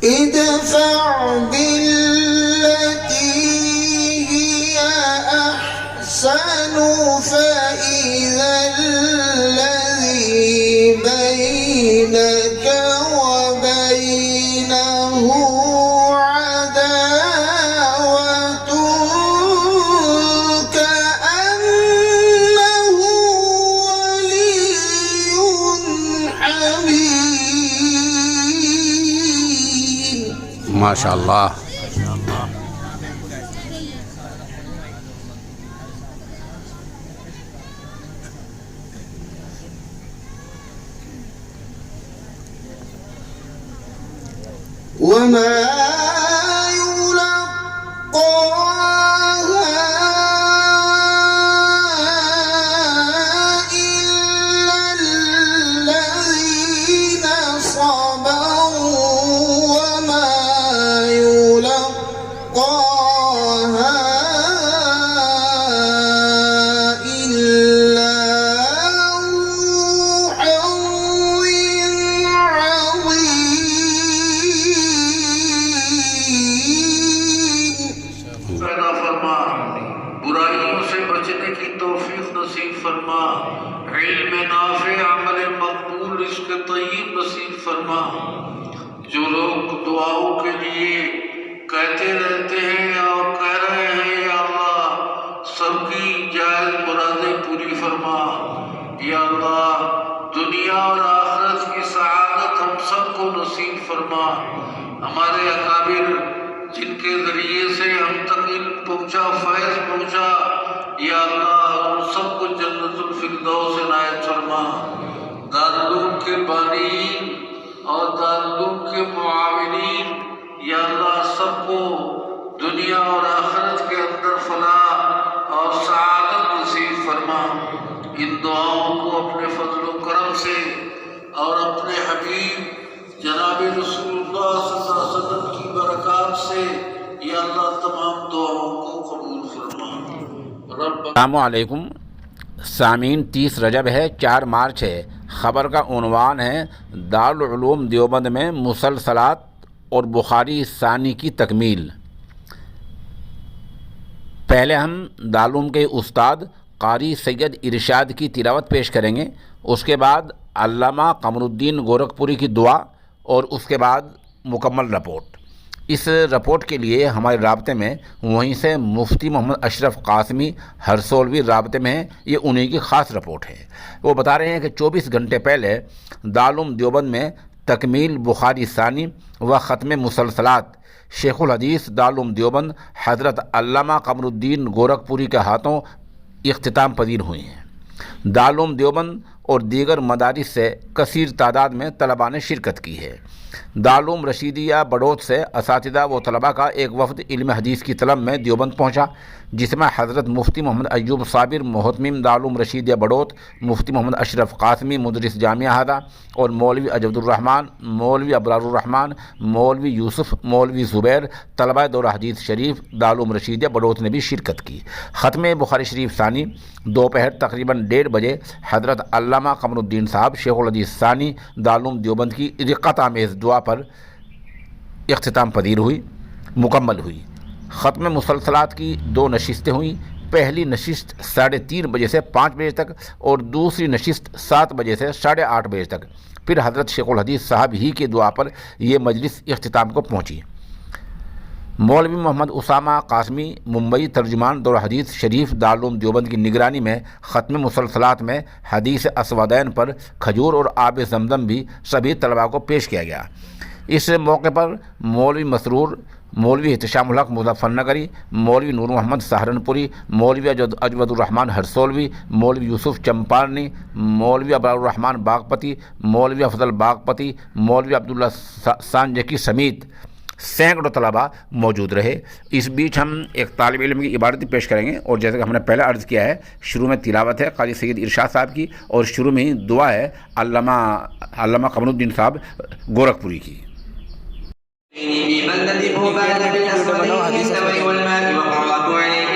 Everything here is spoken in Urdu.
ادفع بالتي هي أحسن فإذا الذي بينك وبينه عداوة كأنه ولي حميم. ما شاء اللہ. وما يلقاها إلا الذين صبروا وما يلقاها إلا ذو حظ عظيم. پیدا فرما، برائیوں سے بچنے کی توفیق نصیب فرما، علم نافع عمل مقبول رزق طیب نصیب فرما. جو لوگ دعاؤں کے لیے کہتے رہتے ہیں اور کہہ رہے ہیں یا اللہ سب کی جائز مرادیں پوری فرما. یا اللہ دنیا اور آخرت کی سعادت ہم سب کو نصیب فرما. ہمارے اکابر جن کے ذریعے سے ہم تک علم پہنچا، فیض پہنچا، یا اللہ ان سب کو جنت الفردوس عنایت فرما. دارالعلوم کے بانیین اور دارالعلوم کے معاونین یا اللہ سب کو دنیا اور آخرت کے اندر فلاح اور سعادت نصیب فرما. ان دعاؤں کو اپنے فضل و کرم سے اور اپنے حبیب جناب رسول اللہ صلی اللہ علیہ وسلم کی برکات سے یا اللہ تمام دعاؤں کو قبول فرما. السلام علیکم سامعین. 30 رجب ہے، 4 مارچ ہے. خبر کا عنوان ہے دارالعلوم دیوبند میں مسلسلات اور بخاری ثانی کی تکمیل. پہلے ہم دارالعلوم کے استاد قاری سید ارشاد کی تلاوت پیش کریں گے، اس کے بعد علامہ قمر الدین گورکھپوری کی دعا اور اس کے بعد مکمل رپورٹ. اس رپورٹ کے لیے ہمارے رابطے میں وہیں سے مفتی محمد اشرف قاسمی ہرسولوی رابطے میں ہیں. یہ انہی کی خاص رپورٹ ہے. وہ بتا رہے ہیں کہ 24 گھنٹے پہلے دارالعلوم دیوبند میں تکمیل بخاری ثانی و ختم مسلسلات شیخ الحدیث دارالعلوم دیوبند حضرت علامہ قمر الدین گورکھپوری کے ہاتھوں اختتام پذیر ہوئی ہیں. دارالعلوم دیوبند اور دیگر مدارس سے کثیر تعداد میں طلباء نے شرکت کی ہے. دارالعلوم رشیدیہ بڑوت سے اساتذہ و طلباء کا ایک وفد علم حدیث کی طلب میں دیوبند پہنچا، جس میں حضرت مفتی محمد ایوب صابر محتمم دارالعلوم رشیدیہ بڑوت، مفتی محمد اشرف قاسمی مدرس جامعہ ہدہ اور مولوی اجود الرحمن، مولوی ابرار الرحمن، مولوی یوسف، مولوی زبیر، طلباء دورہ حدیث شریف دارالعلوم رشیدیہ بڑوت نے بھی شرکت کی. ختم بخاری شریف ثانی دوپہر تقریباً 1:30 بجے حضرت علامہ قمر الدین صاحب شیخ الحدیث ثانی دارالعلوم دیوبند کی رقت آمیز دعا پر اختتام پذیر ہوئی، مکمل ہوئی. ختم مسلسلات کی 2 نشستیں ہوئیں. پہلی نشست 3:30 بجے سے 5 بجے تک اور دوسری نشست 7 بجے سے 8:30 بجے تک. پھر حضرت شیخ الحدیث صاحب ہی کی دعا پر یہ مجلس اختتام کو پہنچی. مولوی محمد اسامہ قاسمی ممبئی ترجمان دورہ حدیث شریف دارالعلوم دیوبند کی نگرانی میں ختم مسلسلات میں حدیث اسودین پر کھجور اور آب زمزم بھی سبھی طلباء کو پیش کیا گیا. اس موقع پر مولوی مسرور، مولوی احتشام الحق مظفر نگری، مولوی نور محمد سہارنپوری، مولوی اجود الرحمن ہرسولوی، مولوی یوسف چمپارنی، مولوی ابرار الرحمن باغپتی، مولوی افضل باغپتی، مولوی عبداللہ سانجکی سمیت سینکڑوں طلباء موجود رہے. اس بیچ ہم ایک طالب علم کی عبارت پیش کریں گے، اور جیسے کہ ہم نے پہلے عرض کیا ہے شروع میں تلاوت ہے قاری سید ارشاد صاحب کی اور شروع میں ہی دعا ہے علامہ قمر الدین صاحب گورکھپوری کی. في بلدة أوباد بالأسود عند والماء وقعت عين